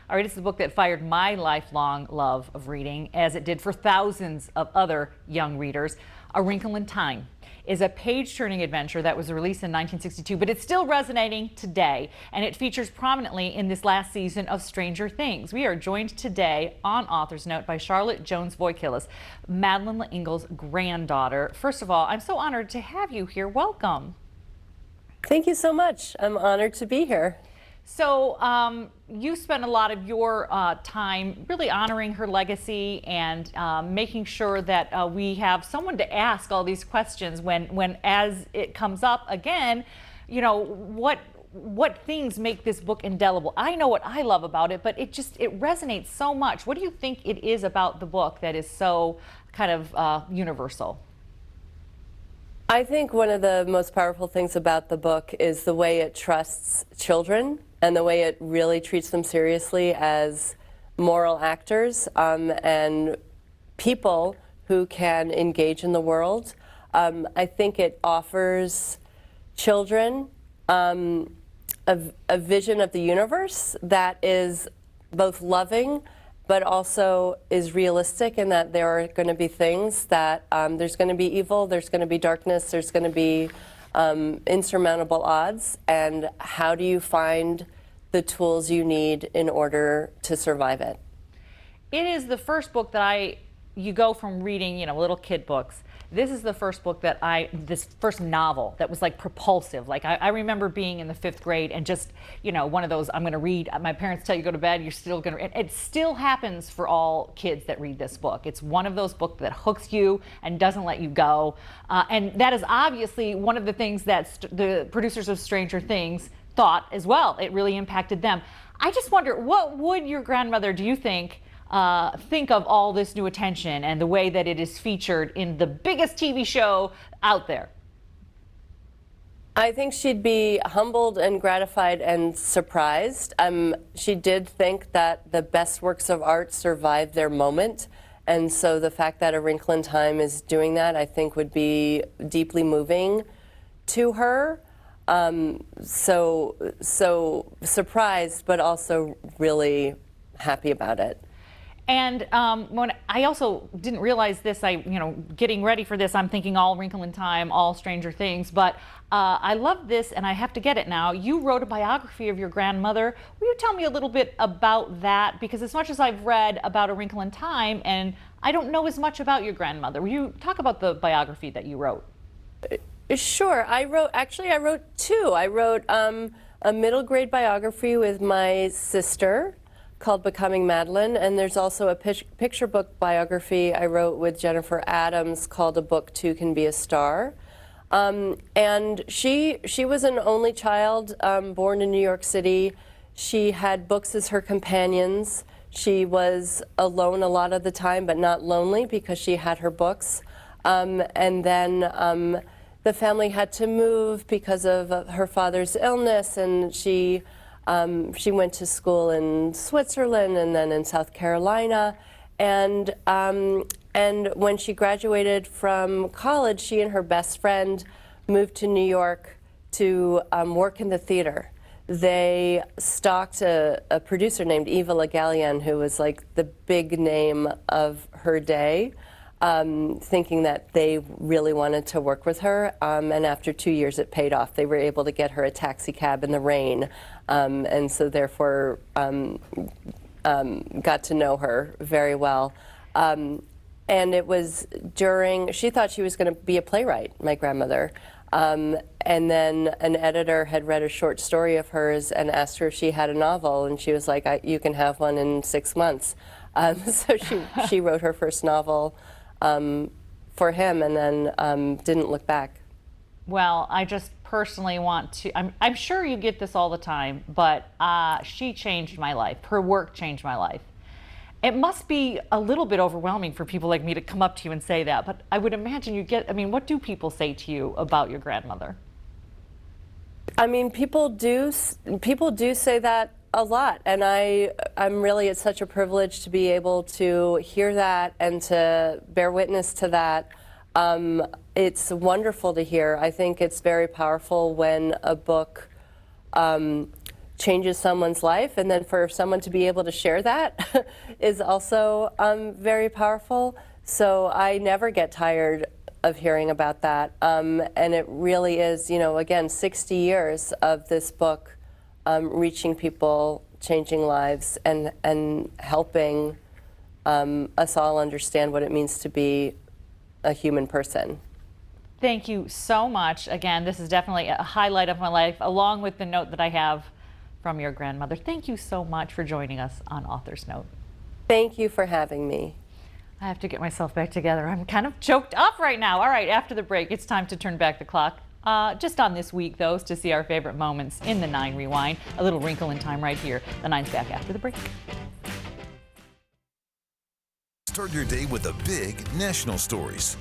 All right, it's the book that fired my lifelong love of reading, as it did for thousands of other young readers. A Wrinkle in Time is a page-turning adventure that was released in 1962, but it's still resonating today, and it features prominently in this last season of Stranger Things. We are joined today on Author's Note by Charlotte Jones Voikilis, Madeleine L'Engle's granddaughter. First of all, I'm so honored to have you here. Welcome. Thank you so much. I'm honored to be here. So you spent a lot of your time really honoring her legacy and making sure that we have someone to ask all these questions when as it comes up again, you know, what things make this book indelible. I know what I love about it, but it resonates so much. What do you think it is about the book that is so kind of universal? I think one of the most powerful things about the book is the way it trusts children and the way it really treats them seriously as moral actors and people who can engage in the world. I think it offers children a vision of the universe that is both loving but also is realistic in that there are going to be things that there's going to be evil, there's going to be darkness, there's going to be insurmountable odds, and how do you find the tools you need in order to survive it? It is the first book that you go from reading, you know, little kid books. This is the first book that this first novel that was like propulsive. Like I remember being in the 5th grade and just, you know, one of those, I'm going to read, my parents tell you go to bed, you're still going to, it still happens for all kids that read this book. It's one of those books that hooks you and doesn't let you go. And that is obviously one of the things that the producers of Stranger Things thought as well. It really impacted them. I just wonder, what would your grandmother, do you think of all this new attention and the way that it is featured in the biggest TV show out there? I think she'd be humbled and gratified and surprised. She did think that the best works of art survive their moment, and so the fact that A Wrinkle in Time is doing that, I think, would be deeply moving to her. So surprised, but also really happy about it. And when I also didn't realize this, getting ready for this, I'm thinking all Wrinkle in Time, all Stranger Things, but I love this and I have to get it now. You wrote a biography of your grandmother. Will you tell me a little bit about that? Because as much as I've read about A Wrinkle in Time, and I don't know as much about your grandmother. Will you talk about the biography that you wrote? Sure. I wrote two. I wrote a middle grade biography with my sister called Becoming Madeleine, and there's also a picture book biography I wrote with Jennifer Adams called A Book Too Can Be a Star. And she was an only child born in New York City. She had books as her companions. She was alone a lot of the time, but not lonely because she had her books. And then the family had to move because of her father's illness, and she went to school in Switzerland and then in South Carolina. And when she graduated from college, she and her best friend moved to New York to work in the theater. They stalked a producer named Eva Le Gallienne, who was like the big name of her day, thinking that they really wanted to work with her. And after 2 years, it paid off. They were able to get her a taxi cab in the rain. And so therefore got to know her very well. And it was she thought she was going to be a playwright, my grandmother. And then an editor had read a short story of hers and asked her if she had a novel. And she was like, you can have one in 6 months. So she wrote her first novel for him and then didn't look back. Well, I just personally want to, I'm sure you get this all the time, but she changed my life. Her work changed my life. It must be a little bit overwhelming for people like me to come up to you and say that, but I would imagine what do people say to you about your grandmother? I mean, people do say that a lot, and it's such a privilege to be able to hear that and to bear witness to that. It's wonderful to hear. I think it's very powerful when a book changes someone's life, and then for someone to be able to share that is also very powerful. So I never get tired of hearing about that. And it really is, again, 60 years of this book reaching people, changing lives, and helping us all understand what it means to be a human person. Thank you so much. Again, this is definitely a highlight of my life, along with the note that I have from your grandmother. Thank you so much for joining us on Author's Note. Thank you for having me. I have to get myself back together. I'm kind of choked up right now. All right, after the break, it's time to turn back the clock. Just on this week, though, to see our favorite moments in the 9 Rewind. A little wrinkle in time right here. The 9's back after the break. Start your day with the big national stories.